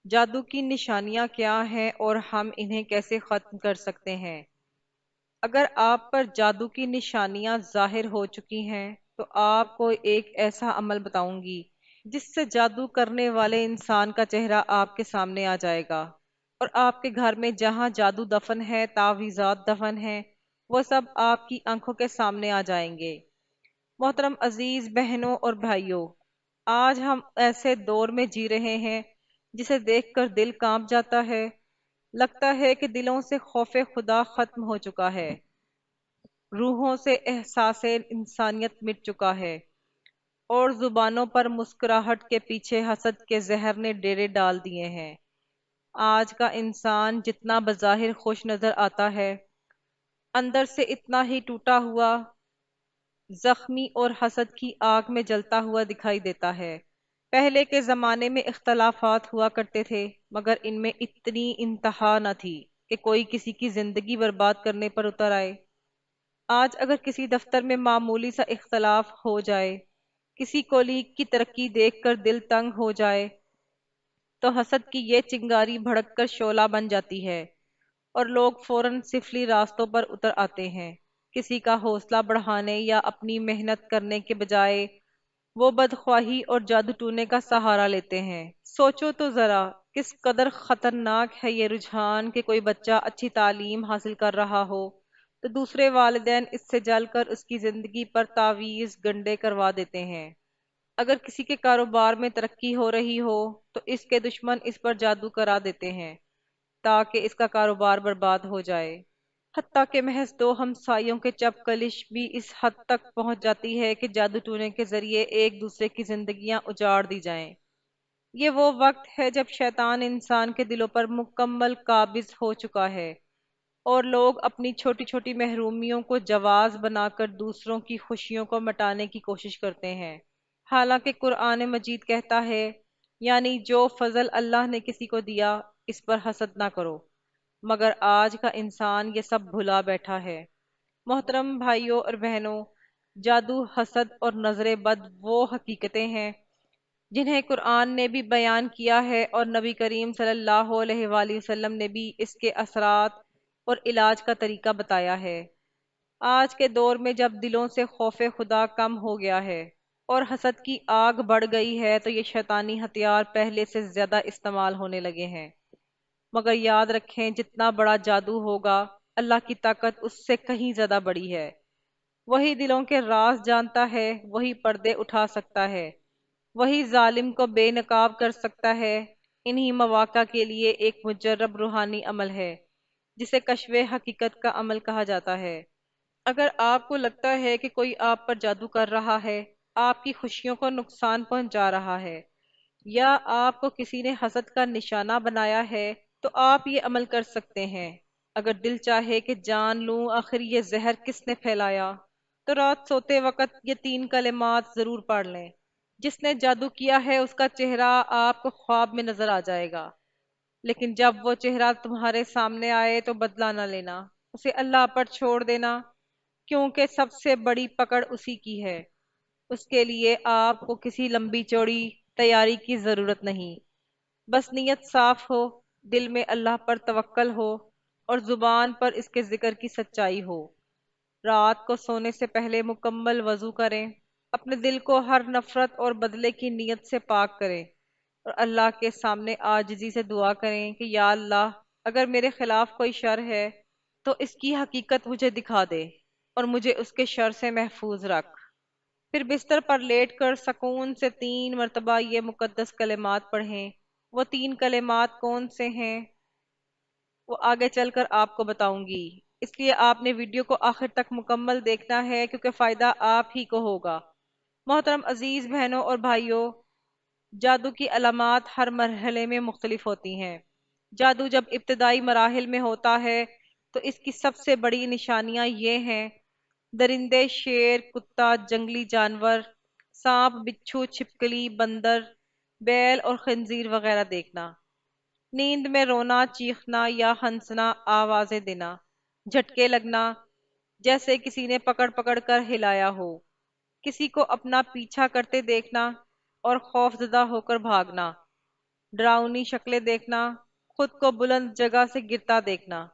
جادو کی نشانیاں کیا ہیں اور ہم انہیں کیسے ختم کر سکتے ہیں؟ اگر آپ پر جادو کی نشانیاں ظاہر ہو چکی ہیں تو آپ کو ایک ایسا عمل بتاؤں گی جس سے جادو کرنے والے انسان کا چہرہ آپ کے سامنے آ جائے گا، اور آپ کے گھر میں جہاں جادو دفن ہے، تعویذات دفن ہیں، وہ سب آپ کی آنکھوں کے سامنے آ جائیں گے۔ محترم عزیز بہنوں اور بھائیوں، آج ہم ایسے دور میں جی رہے ہیں جسے دیکھ کر دل کانپ جاتا ہے۔ لگتا ہے کہ دلوں سے خوف خدا ختم ہو چکا ہے، روحوں سے احساس انسانیت مٹ چکا ہے، اور زبانوں پر مسکراہٹ کے پیچھے حسد کے زہر نے ڈیرے ڈال دیے ہیں۔ آج کا انسان جتنا بظاہر خوش نظر آتا ہے، اندر سے اتنا ہی ٹوٹا ہوا، زخمی اور حسد کی آگ میں جلتا ہوا دکھائی دیتا ہے۔ پہلے کے زمانے میں اختلافات ہوا کرتے تھے، مگر ان میں اتنی انتہا نہ تھی کہ کوئی کسی کی زندگی برباد کرنے پر اتر آئے۔ آج اگر کسی دفتر میں معمولی سا اختلاف ہو جائے، کسی کولیگ کی ترقی دیکھ کر دل تنگ ہو جائے، تو حسد کی یہ چنگاری بھڑک کر شعلہ بن جاتی ہے، اور لوگ فوراً سفلی راستوں پر اتر آتے ہیں۔ کسی کا حوصلہ بڑھانے یا اپنی محنت کرنے کے بجائے وہ بدخواہی اور جادو ٹونے کا سہارا لیتے ہیں۔ سوچو تو ذرا، کس قدر خطرناک ہے یہ رجحان کہ کوئی بچہ اچھی تعلیم حاصل کر رہا ہو تو دوسرے والدین اس سے جل کر اس کی زندگی پر تعویذ گنڈے کروا دیتے ہیں۔ اگر کسی کے کاروبار میں ترقی ہو رہی ہو تو اس کے دشمن اس پر جادو کرا دیتے ہیں تاکہ اس کا کاروبار برباد ہو جائے۔ حتیٰ کہ محض دو ہمسائیوں کے چپ کلش بھی اس حد تک پہنچ جاتی ہے کہ جادو ٹونے کے ذریعے ایک دوسرے کی زندگیاں اجاڑ دی جائیں۔ یہ وہ وقت ہے جب شیطان انسان کے دلوں پر مکمل قابض ہو چکا ہے، اور لوگ اپنی چھوٹی چھوٹی محرومیوں کو جواز بنا کر دوسروں کی خوشیوں کو مٹانے کی کوشش کرتے ہیں۔ حالانکہ قرآن مجید کہتا ہے، یعنی جو فضل اللہ نے کسی کو دیا اس پر حسد نہ کرو، مگر آج کا انسان یہ سب بھلا بیٹھا ہے۔ محترم بھائیوں اور بہنوں، جادو، حسد اور نظر بد وہ حقیقتیں ہیں جنہیں قرآن نے بھی بیان کیا ہے، اور نبی کریم صلی اللہ علیہ وآلہ وسلم نے بھی اس کے اثرات اور علاج کا طریقہ بتایا ہے۔ آج کے دور میں جب دلوں سے خوف خدا کم ہو گیا ہے اور حسد کی آگ بڑھ گئی ہے، تو یہ شیطانی ہتھیار پہلے سے زیادہ استعمال ہونے لگے ہیں۔ مگر یاد رکھیں، جتنا بڑا جادو ہوگا، اللہ کی طاقت اس سے کہیں زیادہ بڑی ہے۔ وہی دلوں کے راز جانتا ہے، وہی پردے اٹھا سکتا ہے، وہی ظالم کو بے نقاب کر سکتا ہے۔ انہی مواقع کے لیے ایک مجرب روحانی عمل ہے جسے کشف حقیقت کا عمل کہا جاتا ہے۔ اگر آپ کو لگتا ہے کہ کوئی آپ پر جادو کر رہا ہے، آپ کی خوشیوں کو نقصان پہنچا رہا ہے، یا آپ کو کسی نے حسد کا نشانہ بنایا ہے، تو آپ یہ عمل کر سکتے ہیں۔ اگر دل چاہے کہ جان لوں آخر یہ زہر کس نے پھیلایا، تو رات سوتے وقت یہ تین کلمات ضرور پڑھ لیں۔ جس نے جادو کیا ہے اس کا چہرہ آپ کو خواب میں نظر آ جائے گا، لیکن جب وہ چہرہ تمہارے سامنے آئے تو بدلہ نہ لینا، اسے اللہ پر چھوڑ دینا، کیونکہ سب سے بڑی پکڑ اسی کی ہے۔ اس کے لیے آپ کو کسی لمبی چوڑی تیاری کی ضرورت نہیں، بس نیت صاف ہو، دل میں اللہ پر توکل ہو، اور زبان پر اس کے ذکر کی سچائی ہو۔ رات کو سونے سے پہلے مکمل وضو کریں، اپنے دل کو ہر نفرت اور بدلے کی نیت سے پاک کریں، اور اللہ کے سامنے عاجزی سے دعا کریں کہ یا اللہ، اگر میرے خلاف کوئی شر ہے تو اس کی حقیقت مجھے دکھا دے، اور مجھے اس کے شر سے محفوظ رکھ۔ پھر بستر پر لیٹ کر سکون سے 3 مرتبہ یہ مقدس کلمات پڑھیں۔ وہ 3 کلمات کون سے ہیں، وہ آگے چل کر آپ کو بتاؤں گی، اس لیے آپ نے ویڈیو کو آخر تک مکمل دیکھنا ہے، کیونکہ فائدہ آپ ہی کو ہوگا۔ محترم عزیز بہنوں اور بھائیوں، جادو کی علامات ہر مرحلے میں مختلف ہوتی ہیں۔ جادو جب ابتدائی مراحل میں ہوتا ہے تو اس کی سب سے بڑی نشانیاں یہ ہیں: درندے، شیر، کتا، جنگلی جانور، سانپ، بچھو، چھپکلی، بندر، بیل اور خنزیر وغیرہ دیکھنا، نیند میں رونا، چیخنا یا ہنسنا، آوازیں دینا، جھٹکے لگنا جیسے کسی نے پکڑ پکڑ کر ہلایا ہو، کسی کو اپنا پیچھا کرتے دیکھنا اور خوف زدہ ہو کر بھاگنا، ڈراؤنی شکلیں دیکھنا، خود کو بلند جگہ سے گرتا دیکھنا،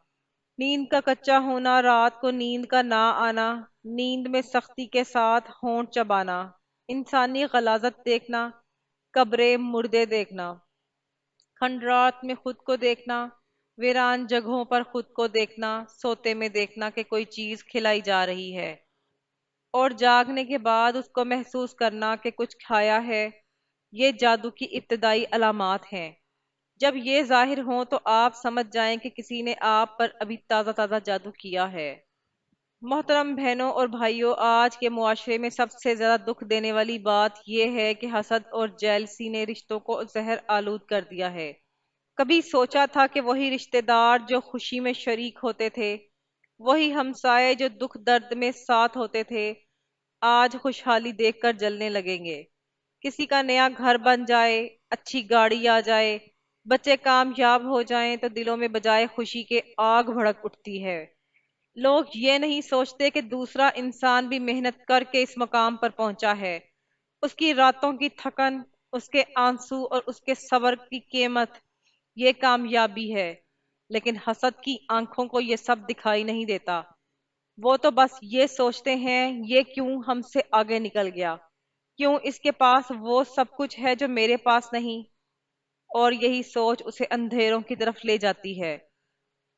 نیند کا کچا ہونا، رات کو نیند کا نہ آنا، نیند میں سختی کے ساتھ ہونٹ چبانا، انسانی غلاظت دیکھنا، قبریں مردے دیکھنا، کھنڈرات میں خود کو دیکھنا، ویران جگہوں پر خود کو دیکھنا، سوتے میں دیکھنا کہ کوئی چیز کھلائی جا رہی ہے اور جاگنے کے بعد اس کو محسوس کرنا کہ کچھ کھایا ہے، یہ جادو کی ابتدائی علامات ہیں۔ جب یہ ظاہر ہوں تو آپ سمجھ جائیں کہ کسی نے آپ پر ابھی تازہ تازہ جادو کیا ہے۔ محترم بہنوں اور بھائیوں، آج کے معاشرے میں سب سے زیادہ دکھ دینے والی بات یہ ہے کہ حسد اور جیلسی نے رشتوں کو زہر آلود کر دیا ہے۔ کبھی سوچا تھا کہ وہی رشتہ دار جو خوشی میں شریک ہوتے تھے، وہی ہمسائے جو دکھ درد میں ساتھ ہوتے تھے، آج خوشحالی دیکھ کر جلنے لگیں گے۔ کسی کا نیا گھر بن جائے، اچھی گاڑی آ جائے، بچے کامیاب ہو جائیں تو دلوں میں بجائے خوشی کے آگ بھڑک اٹھتی ہے۔ لوگ یہ نہیں سوچتے کہ دوسرا انسان بھی محنت کر کے اس مقام پر پہنچا ہے، اس کی راتوں کی تھکن، اس کے آنسو اور اس کے صبر کی قیمت یہ کامیابی ہے۔ لیکن حسد کی آنکھوں کو یہ سب دکھائی نہیں دیتا، وہ تو بس یہ سوچتے ہیں یہ کیوں ہم سے آگے نکل گیا، کیوں اس کے پاس وہ سب کچھ ہے جو میرے پاس نہیں، اور یہی سوچ اسے اندھیروں کی طرف لے جاتی ہے۔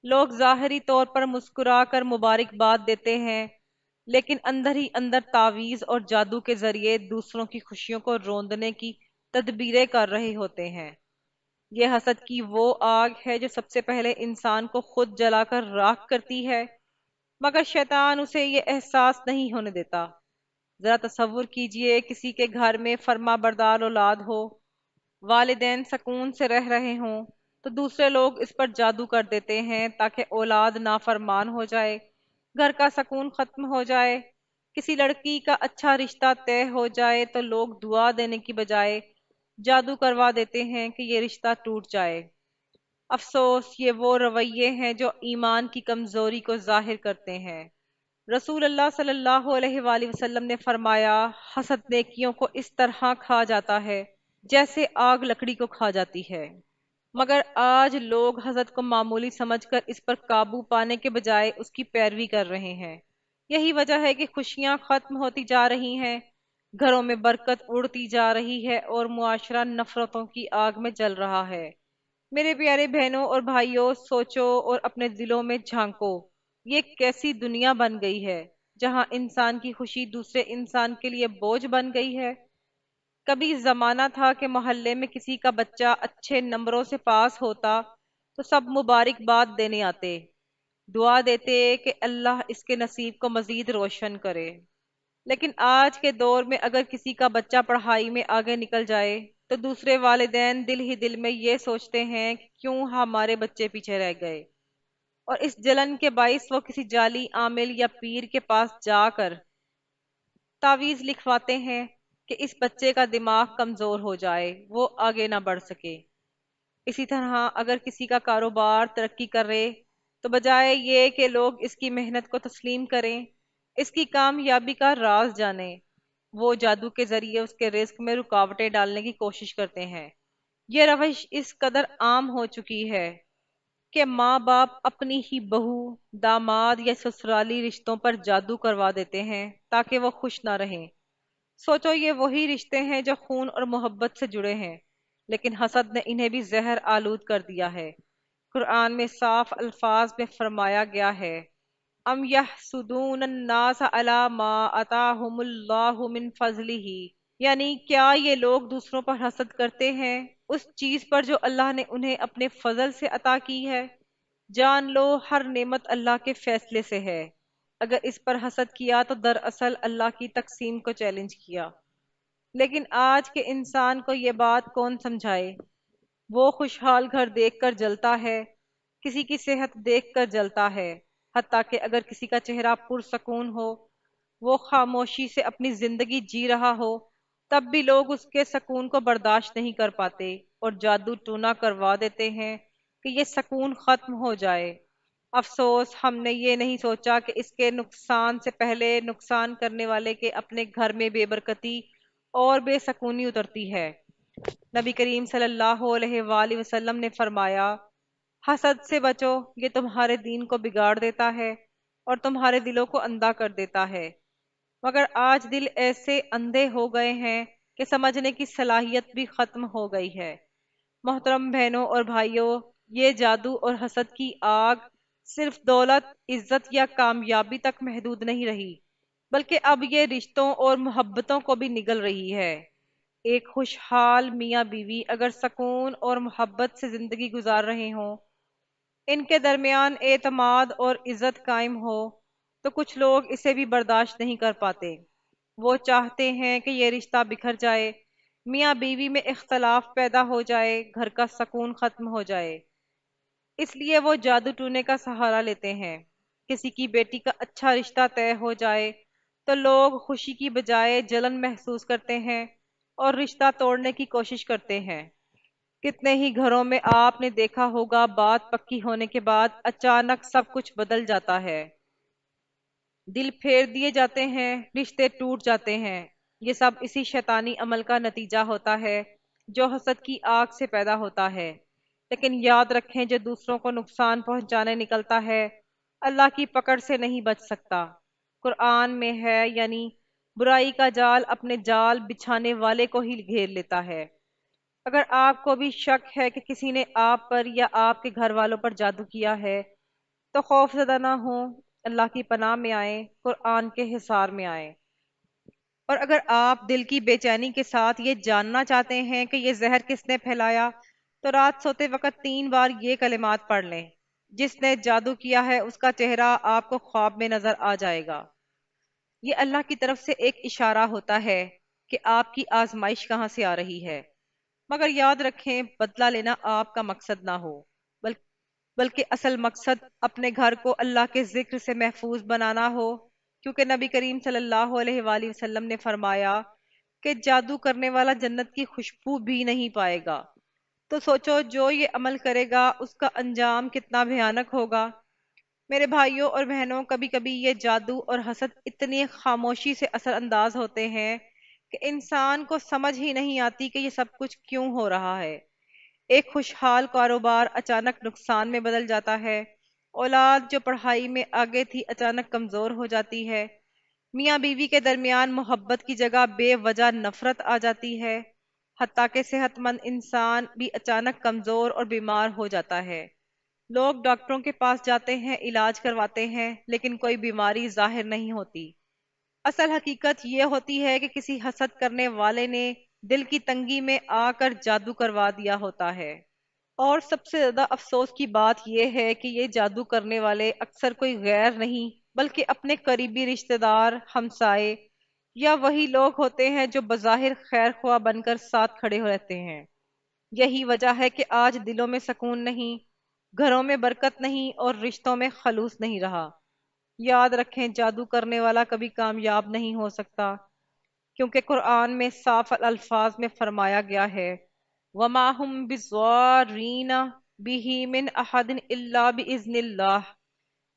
لوگ ظاہری طور پر مسکرا کر مبارکباد دیتے ہیں، لیکن اندر ہی اندر تعویذ اور جادو کے ذریعے دوسروں کی خوشیوں کو روندنے کی تدبیریں کر رہے ہوتے ہیں۔ یہ حسد کی وہ آگ ہے جو سب سے پہلے انسان کو خود جلا کر راکھ کرتی ہے، مگر شیطان اسے یہ احساس نہیں ہونے دیتا۔ ذرا تصور کیجئے کسی کے گھر میں فرما بردار اولاد ہو، والدین سکون سے رہ رہے ہوں، تو دوسرے لوگ اس پر جادو کر دیتے ہیں تاکہ اولاد نافرمان ہو جائے، گھر کا سکون ختم ہو جائے۔ کسی لڑکی کا اچھا رشتہ طے ہو جائے تو لوگ دعا دینے کی بجائے جادو کروا دیتے ہیں کہ یہ رشتہ ٹوٹ جائے۔ افسوس، یہ وہ رویے ہیں جو ایمان کی کمزوری کو ظاہر کرتے ہیں۔ رسول اللہ صلی اللہ علیہ وآلہ وسلم نے فرمایا، حسد نیکیوں کو اس طرح کھا جاتا ہے جیسے آگ لکڑی کو کھا جاتی ہے۔ مگر آج لوگ حسد کو معمولی سمجھ کر اس پر قابو پانے کے بجائے اس کی پیروی کر رہے ہیں۔ یہی وجہ ہے کہ خوشیاں ختم ہوتی جا رہی ہیں، گھروں میں برکت اڑتی جا رہی ہے اور معاشرہ نفرتوں کی آگ میں جل رہا ہے۔ میرے پیارے بہنوں اور بھائیوں، سوچو اور اپنے دلوں میں جھانکو، یہ کیسی دنیا بن گئی ہے جہاں انسان کی خوشی دوسرے انسان کے لیے بوجھ بن گئی ہے۔ کبھی زمانہ تھا کہ محلے میں کسی کا بچہ اچھے نمبروں سے پاس ہوتا تو سب مبارکباد دینے آتے، دعا دیتے کہ اللہ اس کے نصیب کو مزید روشن کرے۔ لیکن آج کے دور میں اگر کسی کا بچہ پڑھائی میں آگے نکل جائے تو دوسرے والدین دل ہی دل میں یہ سوچتے ہیں کہ کیوں ہمارے بچے پیچھے رہ گئے، اور اس جلن کے باعث وہ کسی جعلی عامل یا پیر کے پاس جا کر تعویذ لکھواتے ہیں کہ اس بچے کا دماغ کمزور ہو جائے، وہ آگے نہ بڑھ سکے۔ اسی طرح اگر کسی کا کاروبار ترقی کرے تو بجائے یہ کہ لوگ اس کی محنت کو تسلیم کریں، اس کی کامیابی کا راز جانیں، وہ جادو کے ذریعے اس کے رزق میں رکاوٹیں ڈالنے کی کوشش کرتے ہیں۔ یہ روش اس قدر عام ہو چکی ہے کہ ماں باپ اپنی ہی بہو، داماد یا سسرالی رشتوں پر جادو کروا دیتے ہیں تاکہ وہ خوش نہ رہیں۔ سوچو، یہ وہی رشتے ہیں جو خون اور محبت سے جڑے ہیں، لیکن حسد نے انہیں بھی زہر آلود کر دیا ہے۔ قرآن میں صاف الفاظ میں فرمایا گیا ہے، ام یحسدون الناس علی ما آتاہم اللہ من فضلہ، یعنی کیا یہ لوگ دوسروں پر حسد کرتے ہیں اس چیز پر جو اللہ نے انہیں اپنے فضل سے عطا کی ہے؟ جان لو ہر نعمت اللہ کے فیصلے سے ہے، اگر اس پر حسد کیا تو دراصل اللہ کی تقسیم کو چیلنج کیا۔ لیکن آج کے انسان کو یہ بات کون سمجھائے؟ وہ خوشحال گھر دیکھ کر جلتا ہے، کسی کی صحت دیکھ کر جلتا ہے، حتیٰ کہ اگر کسی کا چہرہ پرسکون ہو، وہ خاموشی سے اپنی زندگی جی رہا ہو، تب بھی لوگ اس کے سکون کو برداشت نہیں کر پاتے اور جادو ٹونا کروا دیتے ہیں کہ یہ سکون ختم ہو جائے۔ افسوس، ہم نے یہ نہیں سوچا کہ اس کے نقصان سے پہلے نقصان کرنے والے کے اپنے گھر میں بے برکتی اور بے سکونی اترتی ہے۔ نبی کریم صلی اللہ علیہ وآلہ وسلم نے فرمایا، حسد سے بچو، یہ تمہارے دین کو بگاڑ دیتا ہے اور تمہارے دلوں کو اندھا کر دیتا ہے۔ مگر آج دل ایسے اندھے ہو گئے ہیں کہ سمجھنے کی صلاحیت بھی ختم ہو گئی ہے۔ محترم بہنوں اور بھائیوں، یہ جادو اور حسد کی آگ صرف دولت، عزت یا کامیابی تک محدود نہیں رہی، بلکہ اب یہ رشتوں اور محبتوں کو بھی نگل رہی ہے۔ ایک خوشحال میاں بیوی اگر سکون اور محبت سے زندگی گزار رہے ہوں، ان کے درمیان اعتماد اور عزت قائم ہو، تو کچھ لوگ اسے بھی برداشت نہیں کر پاتے۔ وہ چاہتے ہیں کہ یہ رشتہ بکھر جائے، میاں بیوی میں اختلاف پیدا ہو جائے، گھر کا سکون ختم ہو جائے۔ اس لیے وہ جادو ٹونے کا سہارا لیتے ہیں۔ کسی کی بیٹی کا اچھا رشتہ طے ہو جائے تو لوگ خوشی کی بجائے جلن محسوس کرتے ہیں اور رشتہ توڑنے کی کوشش کرتے ہیں۔ کتنے ہی گھروں میں آپ نے دیکھا ہوگا، بات پکی ہونے کے بعد اچانک سب کچھ بدل جاتا ہے، دل پھیر دیے جاتے ہیں، رشتے ٹوٹ جاتے ہیں۔ یہ سب اسی شیطانی عمل کا نتیجہ ہوتا ہے جو حسد کی آگ سے پیدا ہوتا ہے۔ لیکن یاد رکھیں، جو دوسروں کو نقصان پہنچانے نکلتا ہے، اللہ کی پکڑ سے نہیں بچ سکتا۔ قرآن میں ہے، یعنی برائی کا جال اپنے جال بچھانے والے کو ہی گھیر لیتا ہے۔ اگر آپ کو بھی شک ہے کہ کسی نے آپ پر یا آپ کے گھر والوں پر جادو کیا ہے، تو خوف زدہ نہ ہوں، اللہ کی پناہ میں آئیں، قرآن کے حصار میں آئیں۔ اور اگر آپ دل کی بے چینی کے ساتھ یہ جاننا چاہتے ہیں کہ یہ زہر کس نے پھیلایا، تو رات سوتے وقت 3 بار یہ کلمات پڑھ لیں۔ جس نے جادو کیا ہے اس کا چہرہ آپ کو خواب میں نظر آ جائے گا۔ یہ اللہ کی طرف سے ایک اشارہ ہوتا ہے کہ آپ کی آزمائش کہاں سے آ رہی ہے۔ مگر یاد رکھیں، بدلہ لینا آپ کا مقصد نہ ہو، بل- بلکہ اصل مقصد اپنے گھر کو اللہ کے ذکر سے محفوظ بنانا ہو، کیونکہ نبی کریم صلی اللہ علیہ وآلہ وسلم نے فرمایا کہ جادو کرنے والا جنت کی خوشبو بھی نہیں پائے گا۔ تو سوچو، جو یہ عمل کرے گا اس کا انجام کتنا بھیانک ہوگا۔ میرے بھائیوں اور بہنوں، کبھی کبھی یہ جادو اور حسد اتنی خاموشی سے اثر انداز ہوتے ہیں کہ انسان کو سمجھ ہی نہیں آتی کہ یہ سب کچھ کیوں ہو رہا ہے۔ ایک خوشحال کاروبار اچانک نقصان میں بدل جاتا ہے، اولاد جو پڑھائی میں آگے تھی اچانک کمزور ہو جاتی ہے، میاں بیوی کے درمیان محبت کی جگہ بے وجہ نفرت آ جاتی ہے، حتیٰ کہ صحت مند انسان بھی اچانک کمزور اور بیمار ہو جاتا ہے۔ لوگ ڈاکٹروں کے پاس جاتے ہیں، علاج کرواتے ہیں، لیکن کوئی بیماری ظاہر نہیں ہوتی۔ اصل حقیقت یہ ہوتی ہے کہ کسی حسد کرنے والے نے دل کی تنگی میں آ کر جادو کروا دیا ہوتا ہے۔ اور سب سے زیادہ افسوس کی بات یہ ہے کہ یہ جادو کرنے والے اکثر کوئی غیر نہیں، بلکہ اپنے قریبی رشتہ دار، ہمسائے یا وہی لوگ ہوتے ہیں جو بظاہر خیر خواہ بن کر ساتھ کھڑے رہتے ہیں۔ یہی وجہ ہے کہ آج دلوں میں سکون نہیں، گھروں میں برکت نہیں اور رشتوں میں خلوص نہیں رہا۔ یاد رکھیں، جادو کرنے والا کبھی کامیاب نہیں ہو سکتا، کیونکہ قرآن میں صاف الفاظ میں فرمایا گیا ہے، وَمَا هُمْ بِضَارِّينَ بِهِ مِنْ أَحَدٍ إِلَّا بِإِذْنِ اللَّهِ،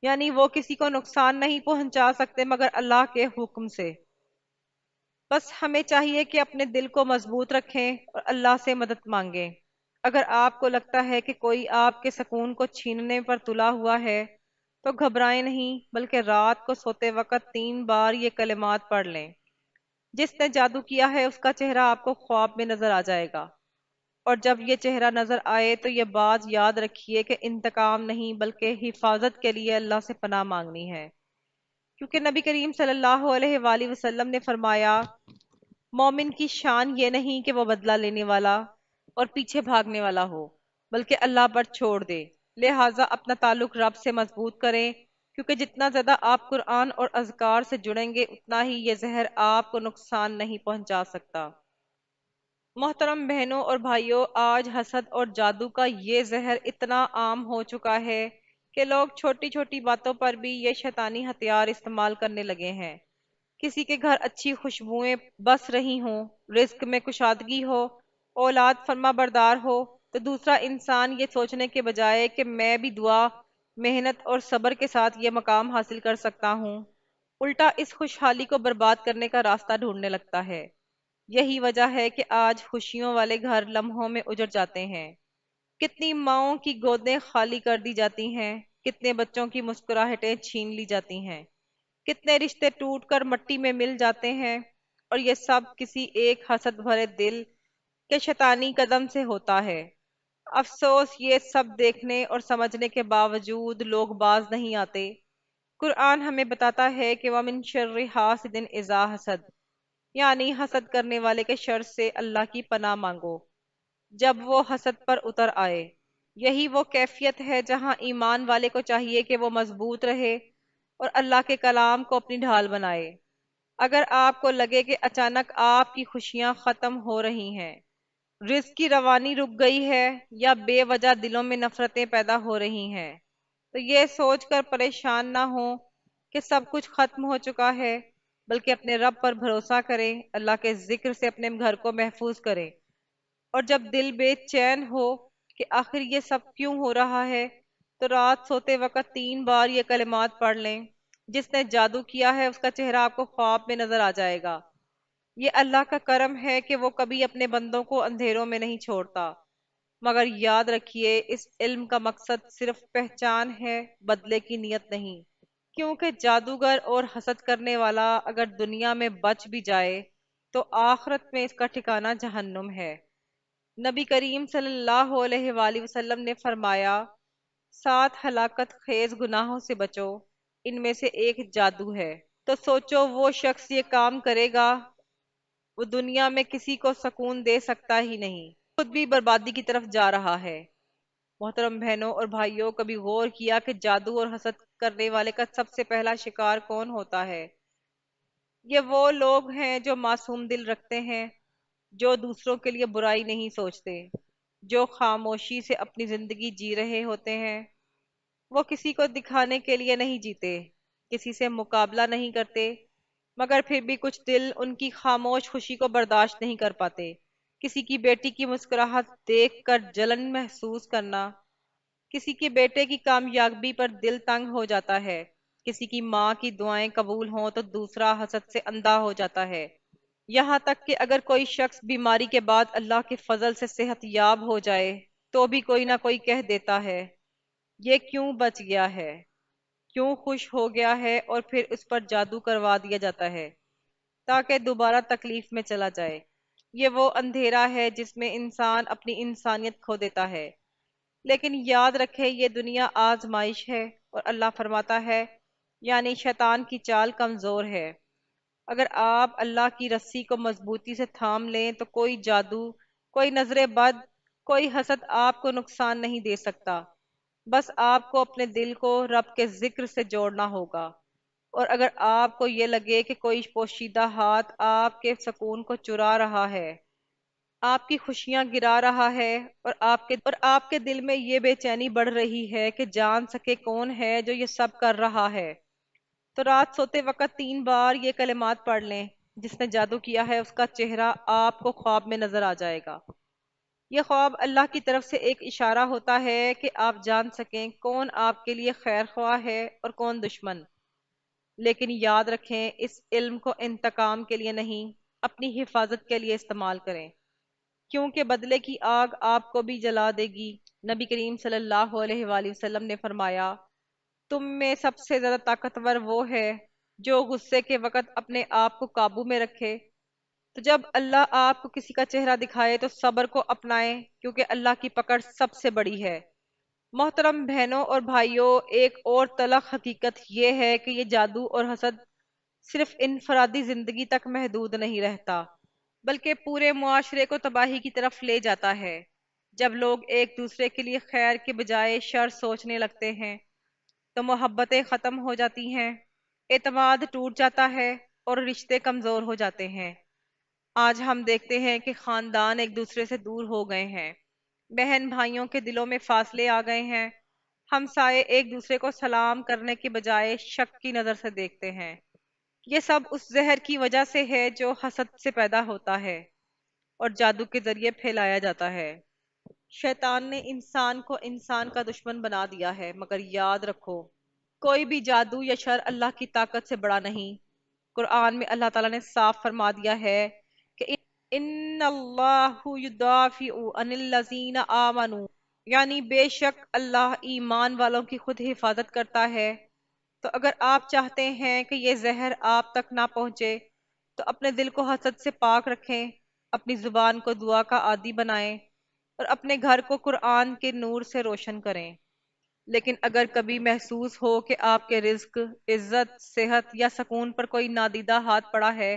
یعنی وہ کسی کو نقصان نہیں پہنچا سکتے مگر اللہ کے حکم سے۔ بس ہمیں چاہیے کہ اپنے دل کو مضبوط رکھیں اور اللہ سے مدد مانگیں۔ اگر آپ کو لگتا ہے کہ کوئی آپ کے سکون کو چھیننے پر تلا ہوا ہے، تو گھبرائیں نہیں، بلکہ رات کو سوتے وقت 3 بار یہ کلمات پڑھ لیں۔ جس نے جادو کیا ہے اس کا چہرہ آپ کو خواب میں نظر آ جائے گا، اور جب یہ چہرہ نظر آئے تو یہ بات یاد رکھیے کہ انتقام نہیں بلکہ حفاظت کے لیے اللہ سے پناہ مانگنی ہے، کیونکہ نبی کریم صلی اللہ علیہ وآلہ وسلم نے فرمایا، مومن کی شان یہ نہیں کہ وہ بدلہ لینے والا اور پیچھے بھاگنے والا ہو، بلکہ اللہ پر چھوڑ دے۔ لہٰذا اپنا تعلق رب سے مضبوط کریں، کیونکہ جتنا زیادہ آپ قرآن اور اذکار سے جڑیں گے اتنا ہی یہ زہر آپ کو نقصان نہیں پہنچا سکتا۔ محترم بہنوں اور بھائیوں، آج حسد اور جادو کا یہ زہر اتنا عام ہو چکا ہے کہ لوگ چھوٹی چھوٹی باتوں پر بھی یہ شیطانی ہتھیار استعمال کرنے لگے ہیں۔ کسی کے گھر اچھی خوشبوئیں بس رہی ہوں، رزق میں کشادگی ہو، اولاد فرما بردار ہو، تو دوسرا انسان یہ سوچنے کے بجائے کہ میں بھی دعا، محنت اور صبر کے ساتھ یہ مقام حاصل کر سکتا ہوں، الٹا اس خوشحالی کو برباد کرنے کا راستہ ڈھونڈنے لگتا ہے۔ یہی وجہ ہے کہ آج خوشیوں والے گھر لمحوں میں اجڑ جاتے ہیں۔ کتنی ماؤں کی گودیں خالی کر دی جاتی ہیں، کتنے بچوں کی مسکراہٹیں چھین لی جاتی ہیں، کتنے رشتے ٹوٹ کر مٹی میں مل جاتے ہیں، اور یہ سب کسی ایک حسد بھرے دل کے شیطانی قدم سے ہوتا ہے۔ افسوس، یہ سب دیکھنے اور سمجھنے کے باوجود لوگ باز نہیں آتے۔ قرآن ہمیں بتاتا ہے کہ وَمِن شَرِّ حاسد اذا حسد، یعنی حسد کرنے والے کے شر سے اللہ کی پناہ مانگو جب وہ حسد پر اتر آئے۔ یہی وہ کیفیت ہے جہاں ایمان والے کو چاہیے کہ وہ مضبوط رہے اور اللہ کے کلام کو اپنی ڈھال بنائے۔ اگر آپ کو لگے کہ اچانک آپ کی خوشیاں ختم ہو رہی ہیں، رزق کی روانی رک گئی ہے، یا بے وجہ دلوں میں نفرتیں پیدا ہو رہی ہیں، تو یہ سوچ کر پریشان نہ ہوں کہ سب کچھ ختم ہو چکا ہے، بلکہ اپنے رب پر بھروسہ کریں، اللہ کے ذکر سے اپنے گھر کو محفوظ کریں، اور جب دل بے چین ہو کہ آخر یہ سب کیوں ہو رہا ہے، تو رات سوتے وقت 3 بار یہ کلمات پڑھ لیں۔ جس نے جادو کیا ہے اس کا چہرہ آپ کو خواب میں نظر آ جائے گا۔ یہ اللہ کا کرم ہے کہ وہ کبھی اپنے بندوں کو اندھیروں میں نہیں چھوڑتا، مگر یاد رکھیے اس علم کا مقصد صرف پہچان ہے، بدلے کی نیت نہیں، کیونکہ جادوگر اور حسد کرنے والا اگر دنیا میں بچ بھی جائے تو آخرت میں اس کا ٹھکانہ جہنم ہے۔ نبی کریم صلی اللہ علیہ وآلہ وسلم نے فرمایا، 7 ہلاکت خیز گناہوں سے بچو، ان میں سے ایک جادو ہے۔ تو سوچو وہ شخص یہ کام کرے گا، وہ دنیا میں کسی کو سکون دے سکتا ہی نہیں، خود بھی بربادی کی طرف جا رہا ہے۔ محترم بہنوں اور بھائیوں، کبھی غور کیا کہ جادو اور حسد کرنے والے کا سب سے پہلا شکار کون ہوتا ہے؟ یہ وہ لوگ ہیں جو معصوم دل رکھتے ہیں، جو دوسروں کے لیے برائی نہیں سوچتے، جو خاموشی سے اپنی زندگی جی رہے ہوتے ہیں۔ وہ کسی کو دکھانے کے لیے نہیں جیتے، کسی سے مقابلہ نہیں کرتے، مگر پھر بھی کچھ دل ان کی خاموش خوشی کو برداشت نہیں کر پاتے۔ کسی کی بیٹی کی مسکراہٹ دیکھ کر جلن محسوس کرنا، کسی کے بیٹے کی کامیابی پر دل تنگ ہو جاتا ہے، کسی کی ماں کی دعائیں قبول ہوں تو دوسرا حسد سے اندھا ہو جاتا ہے، یہاں تک کہ اگر کوئی شخص بیماری کے بعد اللہ کے فضل سے صحت یاب ہو جائے تو بھی کوئی نہ کوئی کہہ دیتا ہے، یہ کیوں بچ گیا ہے، کیوں خوش ہو گیا ہے، اور پھر اس پر جادو کروا دیا جاتا ہے تاکہ دوبارہ تکلیف میں چلا جائے۔ یہ وہ اندھیرا ہے جس میں انسان اپنی انسانیت کھو دیتا ہے۔ لیکن یاد رکھے یہ دنیا آزمائش ہے، اور اللہ فرماتا ہے، یعنی شیطان کی چال کمزور ہے۔ اگر آپ اللہ کی رسی کو مضبوطی سے تھام لیں تو کوئی جادو، کوئی نظر بد، کوئی حسد آپ کو نقصان نہیں دے سکتا۔ بس آپ کو اپنے دل کو رب کے ذکر سے جوڑنا ہوگا، اور اگر آپ کو یہ لگے کہ کوئی پوشیدہ ہاتھ آپ کے سکون کو چرا رہا ہے، آپ کی خوشیاں گرا رہا ہے، اور آپ کے دل میں یہ بے چینی بڑھ رہی ہے کہ جان سکے کون ہے جو یہ سب کر رہا ہے، تو رات سوتے وقت 3 بار یہ کلمات پڑھ لیں۔ جس نے جادو کیا ہے اس کا چہرہ آپ کو خواب میں نظر آ جائے گا۔ یہ خواب اللہ کی طرف سے ایک اشارہ ہوتا ہے کہ آپ جان سکیں کون آپ کے لیے خیر خواہ ہے اور کون دشمن۔ لیکن یاد رکھیں اس علم کو انتقام کے لیے نہیں، اپنی حفاظت کے لیے استعمال کریں، کیونکہ بدلے کی آگ آپ کو بھی جلا دے گی۔ نبی کریم صلی اللہ علیہ وآلہ وسلم نے فرمایا، تم میں سب سے زیادہ طاقتور وہ ہے جو غصے کے وقت اپنے آپ کو قابو میں رکھے۔ تو جب اللہ آپ کو کسی کا چہرہ دکھائے تو صبر کو اپنائیں، کیونکہ اللہ کی پکڑ سب سے بڑی ہے۔ محترم بہنوں اور بھائیوں، ایک اور تلخ حقیقت یہ ہے کہ یہ جادو اور حسد صرف انفرادی زندگی تک محدود نہیں رہتا، بلکہ پورے معاشرے کو تباہی کی طرف لے جاتا ہے۔ جب لوگ ایک دوسرے کے لیے خیر کے بجائے شر سوچنے لگتے ہیں تو محبتیں ختم ہو جاتی ہیں، اعتماد ٹوٹ جاتا ہے، اور رشتے کمزور ہو جاتے ہیں۔ آج ہم دیکھتے ہیں کہ خاندان ایک دوسرے سے دور ہو گئے ہیں، بہن بھائیوں کے دلوں میں فاصلے آ گئے ہیں، ہمسائے ایک دوسرے کو سلام کرنے کے بجائے شک کی نظر سے دیکھتے ہیں۔ یہ سب اس زہر کی وجہ سے ہے جو حسد سے پیدا ہوتا ہے اور جادو کے ذریعے پھیلایا جاتا ہے۔ شیطان نے انسان کو انسان کا دشمن بنا دیا ہے، مگر یاد رکھو کوئی بھی جادو یا شر اللہ کی طاقت سے بڑا نہیں۔ قرآن میں اللہ تعالیٰ نے صاف فرما دیا ہے کہ ان اللہ یدافع عن الذین آمنوا، یعنی بے شک اللہ ایمان والوں کی خود حفاظت کرتا ہے۔ تو اگر آپ چاہتے ہیں کہ یہ زہر آپ تک نہ پہنچے تو اپنے دل کو حسد سے پاک رکھیں، اپنی زبان کو دعا کا عادی بنائیں اور اپنے گھر کو قرآن کے نور سے روشن کریں۔ لیکن اگر کبھی محسوس ہو کہ آپ کے رزق، عزت، صحت یا سکون پر کوئی نادیدہ ہاتھ پڑا ہے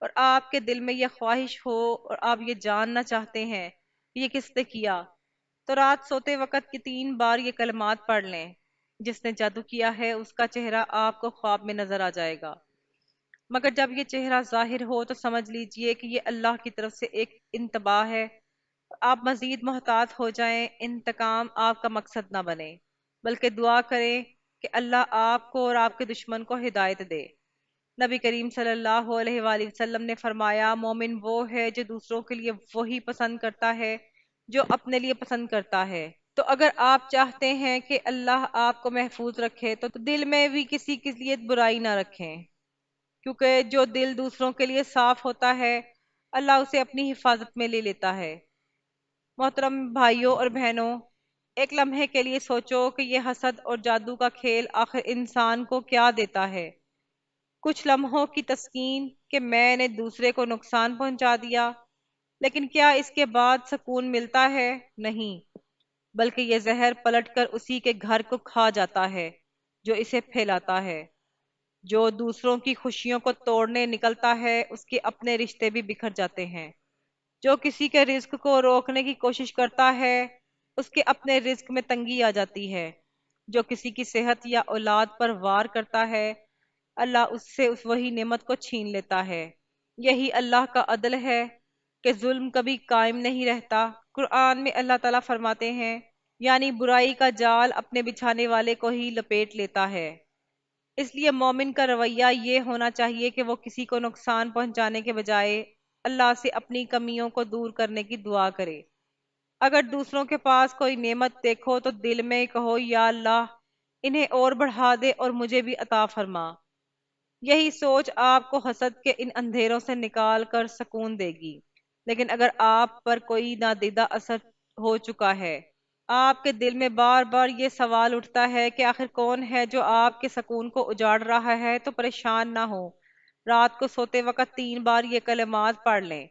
اور آپ کے دل میں یہ خواہش ہو اور آپ یہ جاننا چاہتے ہیں کہ یہ کس نے کیا، تو رات سوتے وقت کی 3 بار یہ کلمات پڑھ لیں۔ جس نے جادو کیا ہے اس کا چہرہ آپ کو خواب میں نظر آ جائے گا، مگر جب یہ چہرہ ظاہر ہو تو سمجھ لیجئے کہ یہ اللہ کی طرف سے ایک انتباہ ہے۔ آپ مزید محتاط ہو جائیں، انتقام آپ کا مقصد نہ بنے، بلکہ دعا کریں کہ اللہ آپ کو اور آپ کے دشمن کو ہدایت دے۔ نبی کریم صلی اللہ علیہ وآلہ وسلم نے فرمایا، مومن وہ ہے جو دوسروں کے لیے وہی پسند کرتا ہے جو اپنے لیے پسند کرتا ہے۔ تو اگر آپ چاہتے ہیں کہ اللہ آپ کو محفوظ رکھے تو دل میں بھی کسی کے لیے برائی نہ رکھیں، کیونکہ جو دل دوسروں کے لیے صاف ہوتا ہے اللہ اسے اپنی حفاظت میں لے لیتا ہے۔ محترم بھائیوں اور بہنوں، ایک لمحے کے لیے سوچو کہ یہ حسد اور جادو کا کھیل آخر انسان کو کیا دیتا ہے؟ کچھ لمحوں کی تسکین کہ میں نے دوسرے کو نقصان پہنچا دیا، لیکن کیا اس کے بعد سکون ملتا ہے؟ نہیں، بلکہ یہ زہر پلٹ کر اسی کے گھر کو کھا جاتا ہے جو اسے پھیلاتا ہے۔ جو دوسروں کی خوشیوں کو توڑنے نکلتا ہے اس کے اپنے رشتے بھی بکھر جاتے ہیں۔ جو کسی کے رزق کو روکنے کی کوشش کرتا ہے اس کے اپنے رزق میں تنگی آ جاتی ہے۔ جو کسی کی صحت یا اولاد پر وار کرتا ہے اللہ اس سے وہی نعمت کو چھین لیتا ہے۔ یہی اللہ کا عدل ہے کہ ظلم کبھی قائم نہیں رہتا۔ قرآن میں اللہ تعالیٰ فرماتے ہیں، یعنی برائی کا جال اپنے بچھانے والے کو ہی لپیٹ لیتا ہے۔ اس لیے مومن کا رویہ یہ ہونا چاہیے کہ وہ کسی کو نقصان پہنچانے کے بجائے اللہ سے اپنی کمیوں کو دور کرنے کی دعا کرے۔ اگر دوسروں کے پاس کوئی نعمت دیکھو تو دل میں کہو، یا اللہ انہیں اور بڑھا دے اور مجھے بھی عطا فرما۔ یہی سوچ آپ کو حسد کے ان اندھیروں سے نکال کر سکون دے گی۔ لیکن اگر آپ پر کوئی نادیدہ اثر ہو چکا ہے، آپ کے دل میں بار بار یہ سوال اٹھتا ہے کہ آخر کون ہے جو آپ کے سکون کو اجاڑ رہا ہے، تو پریشان نہ ہو، رات کو سوتے وقت 3 بار یہ کلمات پڑھ لیں۔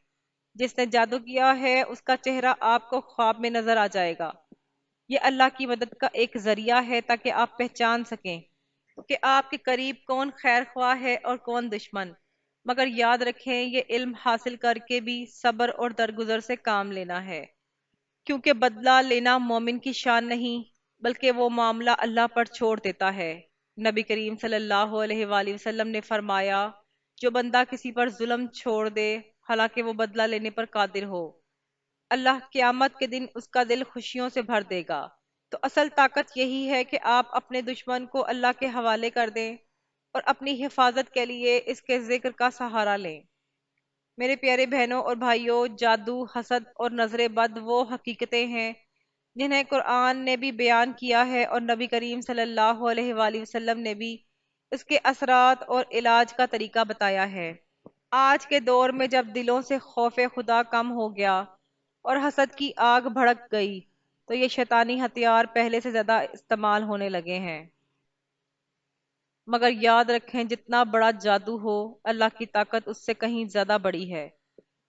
جس نے جادو کیا ہے اس کا چہرہ آپ کو خواب میں نظر آ جائے گا۔ یہ اللہ کی مدد کا ایک ذریعہ ہے تاکہ آپ پہچان سکیں کہ آپ کے قریب کون خیر خواہ ہے اور کون دشمن۔ مگر یاد رکھیں، یہ علم حاصل کر کے بھی صبر اور درگزر سے کام لینا ہے، کیونکہ بدلہ لینا مومن کی شان نہیں، بلکہ وہ معاملہ اللہ پر چھوڑ دیتا ہے۔ نبی کریم صلی اللہ علیہ وآلہ وسلم نے فرمایا، جو بندہ کسی پر ظلم چھوڑ دے حالانکہ وہ بدلہ لینے پر قادر ہو، اللہ قیامت کے دن اس کا دل خوشیوں سے بھر دے گا۔ تو اصل طاقت یہی ہے کہ آپ اپنے دشمن کو اللہ کے حوالے کر دیں اور اپنی حفاظت کے لیے اس کے ذکر کا سہارا لیں۔ میرے پیارے بہنوں اور بھائیوں، جادو، حسد اور نظر بد وہ حقیقتیں ہیں جنہیں قرآن نے بھی بیان کیا ہے اور نبی کریم صلی اللہ علیہ وآلہ وسلم نے بھی اس کے اثرات اور علاج کا طریقہ بتایا ہے۔ آج کے دور میں جب دلوں سے خوف خدا کم ہو گیا اور حسد کی آگ بھڑک گئی تو یہ شیطانی ہتھیار پہلے سے زیادہ استعمال ہونے لگے ہیں۔ مگر یاد رکھیں، جتنا بڑا جادو ہو اللہ کی طاقت اس سے کہیں زیادہ بڑی ہے۔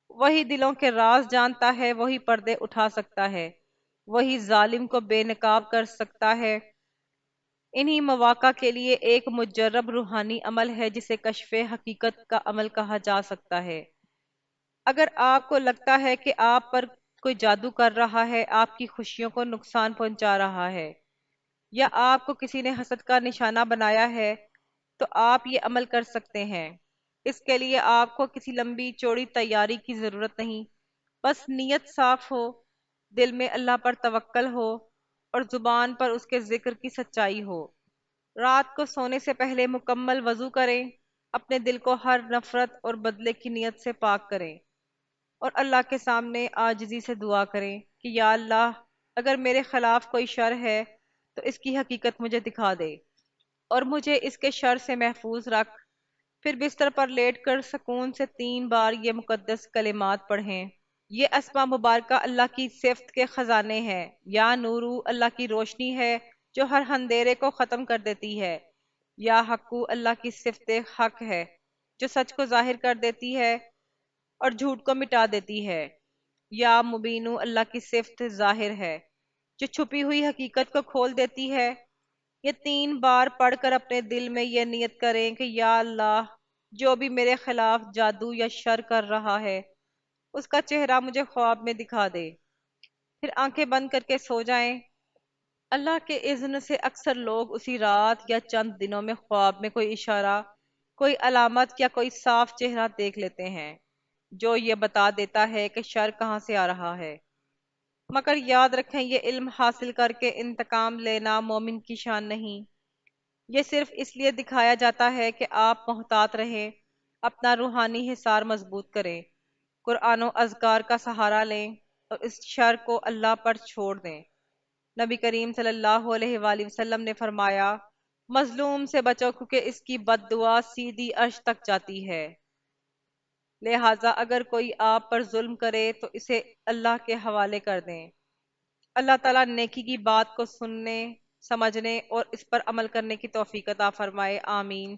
وہی دلوں کے راز جانتا ہے، وہی پردے اٹھا سکتا ہے، وہی ظالم کو بے نقاب کر سکتا ہے۔ انہی مواقع کے لیے ایک مجرب روحانی عمل ہے جسے کشف حقیقت کا عمل کہا جا سکتا ہے۔ اگر آپ کو لگتا ہے کہ آپ پر کوئی جادو کر رہا ہے، آپ کی خوشیوں کو نقصان پہنچا رہا ہے، یا آپ کو کسی نے حسد کا نشانہ بنایا ہے، تو آپ یہ عمل کر سکتے ہیں۔ اس کے لیے آپ کو کسی لمبی چوڑی تیاری کی ضرورت نہیں، بس نیت صاف ہو، دل میں اللہ پر توکل ہو اور زبان پر اس کے ذکر کی سچائی ہو۔ رات کو سونے سے پہلے مکمل وضو کریں، اپنے دل کو ہر نفرت اور بدلے کی نیت سے پاک کریں اور اللہ کے سامنے عاجزی سے دعا کریں کہ یا اللہ اگر میرے خلاف کوئی شر ہے تو اس کی حقیقت مجھے دکھا دے اور مجھے اس کے شر سے محفوظ رکھ۔ پھر بستر پر لیٹ کر سکون سے 3 بار یہ مقدس کلمات پڑھیں۔ یہ اسماء مبارکہ اللہ کی صفت کے خزانے ہیں۔ یا نورو اللہ کی روشنی ہے جو ہر اندھیرے کو ختم کر دیتی ہے۔ یا حقو اللہ کی صفت حق ہے جو سچ کو ظاہر کر دیتی ہے اور جھوٹ کو مٹا دیتی ہے۔ یا مبینو اللہ کی صفت ظاہر ہے جو چھپی ہوئی حقیقت کو کھول دیتی ہے۔ یہ 3 بار پڑھ کر اپنے دل میں یہ نیت کریں کہ یا اللہ، جو بھی میرے خلاف جادو یا شر کر رہا ہے اس کا چہرہ مجھے خواب میں دکھا دے۔ پھر آنکھیں بند کر کے سو جائیں۔ اللہ کے اذن سے اکثر لوگ اسی رات یا چند دنوں میں خواب میں کوئی اشارہ، کوئی علامت یا کوئی صاف چہرہ دیکھ لیتے ہیں جو یہ بتا دیتا ہے کہ شر کہاں سے آ رہا ہے۔ مگر یاد رکھیں، یہ علم حاصل کر کے انتقام لینا مومن کی شان نہیں۔ یہ صرف اس لیے دکھایا جاتا ہے کہ آپ محتاط رہیں، اپنا روحانی حصار مضبوط کریں، قرآن و اذکار کا سہارا لیں اور اس شر کو اللہ پر چھوڑ دیں۔ نبی کریم صلی اللہ علیہ وآلہ وسلم نے فرمایا، مظلوم سے بچو کیونکہ اس کی بد دعا سیدھی عرش تک جاتی ہے۔ لہٰذا اگر کوئی آپ پر ظلم کرے تو اسے اللہ کے حوالے کر دیں۔ اللہ تعالیٰ نیکی کی بات کو سننے، سمجھنے اور اس پر عمل کرنے کی توفیق عطا فرمائے، آمین۔